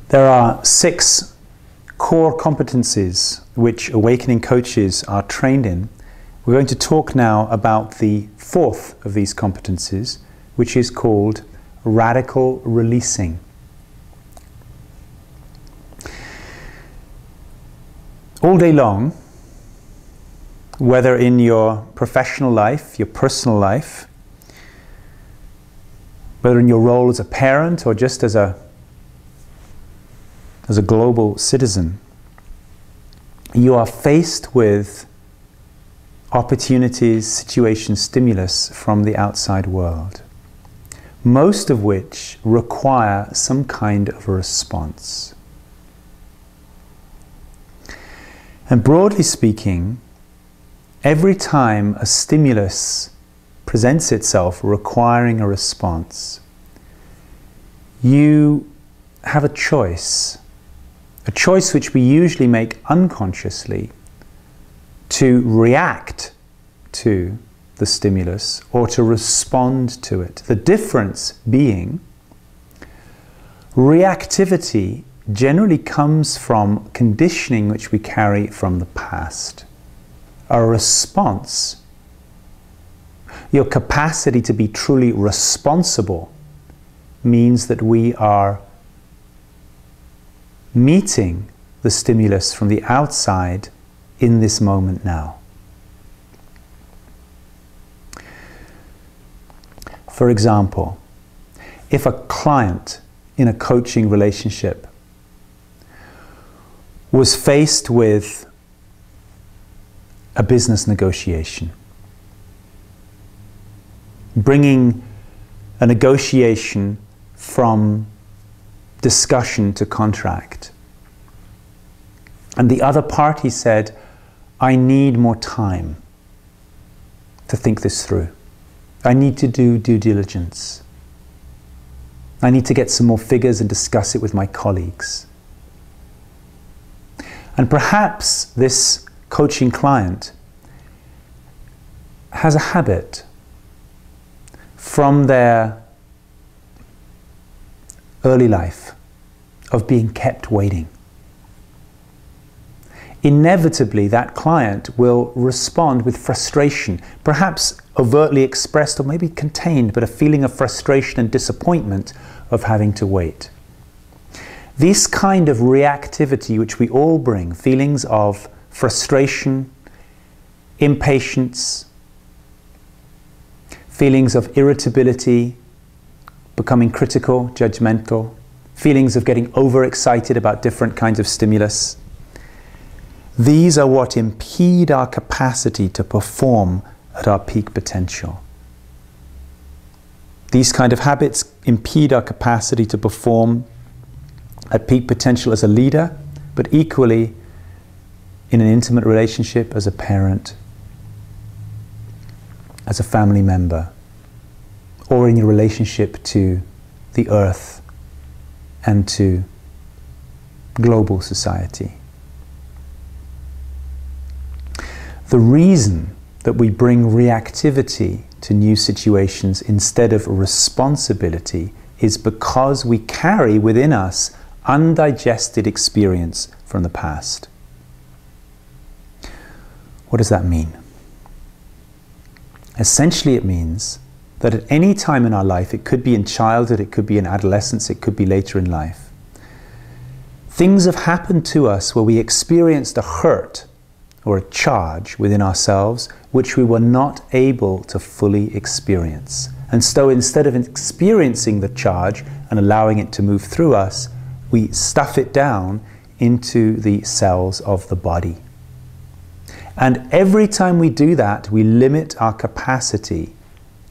There are 6 core competencies which awakening coaches are trained in. We're going to talk now about the 4th of these competencies, which is called radical releasing. All day long, whether in your professional life, your personal life, whether in your role as a parent or just as a global citizen, you are faced with opportunities, situations, stimulus from the outside world, most of which require some kind of a response. And broadly speaking, every time a stimulus presents itself requiring a response, you have a choice which we usually make unconsciously to react to the stimulus or to respond to it. The difference being, reactivity generally comes from conditioning which we carry from the past. A response, your capacity to be truly responsible, means that we are meeting the stimulus from the outside in this moment now. For example, if a client in a coaching relationship was faced with a business negotiation, bringing a negotiation from discussion to contract, and the other party said, I need more time to think this through. I need to do due diligence. I need to get some more figures and discuss it with my colleagues. And perhaps this coaching client has a habit from their early life of being kept waiting. Inevitably, that client will respond with frustration, perhaps overtly expressed or maybe contained, but a feeling of frustration and disappointment of having to wait. This kind of reactivity which we all bring, feelings of frustration, impatience, feelings of irritability, becoming critical, judgmental, feelings of getting overexcited about different kinds of stimulus. These are what impede our capacity to perform at our peak potential. These kind of habits impede our capacity to perform at peak potential as a leader, but equally in an intimate relationship as a parent, as a family member, or in your relationship to the earth and to global society. The reason that we bring reactivity to new situations instead of responsibility is because we carry within us undigested experience from the past. What does that mean? Essentially, it means that at any time in our life, it could be in childhood, it could be in adolescence, it could be later in life, things have happened to us where we experienced a hurt or a charge within ourselves which we were not able to fully experience. And so instead of experiencing the charge and allowing it to move through us, we stuff it down into the cells of the body. And every time we do that, we limit our capacity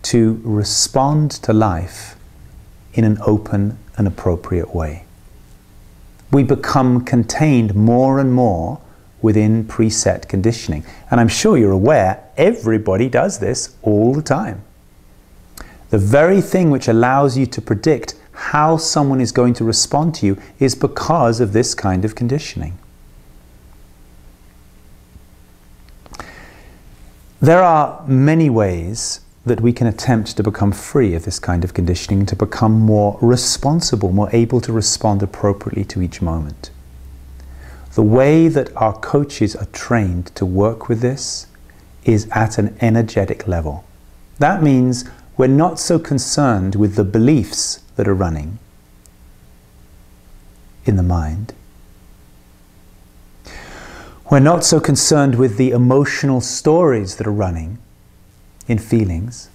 to respond to life in an open and appropriate way. We become contained more and more within preset conditioning. And I'm sure you're aware, everybody does this all the time. The very thing which allows you to predict how someone is going to respond to you is because of this kind of conditioning. There are many ways that we can attempt to become free of this kind of conditioning, to become more responsible, more able to respond appropriately to each moment. The way that our coaches are trained to work with this is at an energetic level. That means we're not so concerned with the beliefs that are running in the mind. We're not so concerned with the emotional stories that are running in feelings.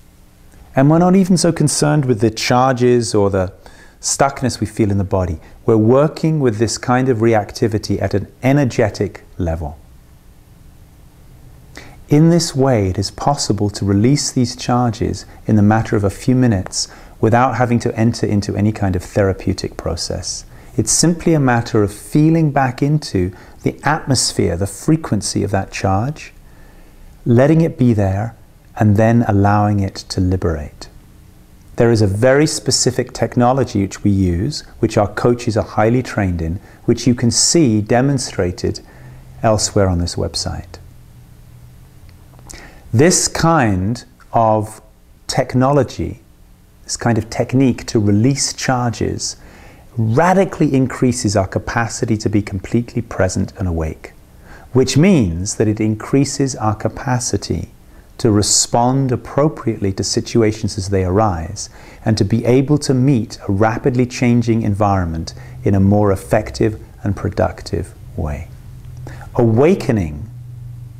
And we're not even so concerned with the charges or the stuckness we feel in the body. We're working with this kind of reactivity at an energetic level. In this way, it is possible to release these charges in the matter of a few minutes without having to enter into any kind of therapeutic process. It's simply a matter of feeling back into the atmosphere, the frequency of that charge, letting it be there, and then allowing it to liberate. There is a very specific technology which we use, which our coaches are highly trained in, which you can see demonstrated elsewhere on this website. This kind of technology, this kind of technique to release charges, radically increases our capacity to be completely present and awake, which means that it increases our capacity to respond appropriately to situations as they arise, and to be able to meet a rapidly changing environment in a more effective and productive way. Awakening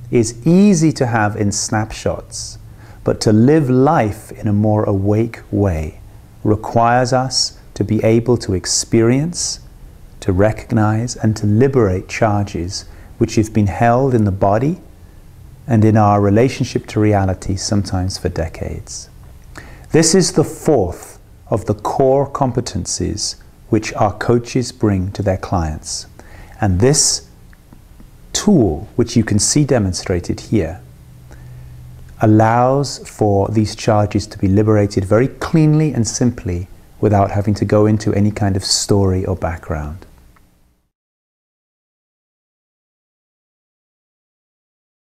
is easy to have in snapshots, but to live life in a more awake way requires us to be able to experience, to recognize, and to liberate charges which have been held in the body and in our relationship to reality, sometimes for decades. This is the fourth of the core competencies which our coaches bring to their clients. And this tool, which you can see demonstrated here, allows for these charges to be liberated very cleanly and simply without having to go into any kind of story or background.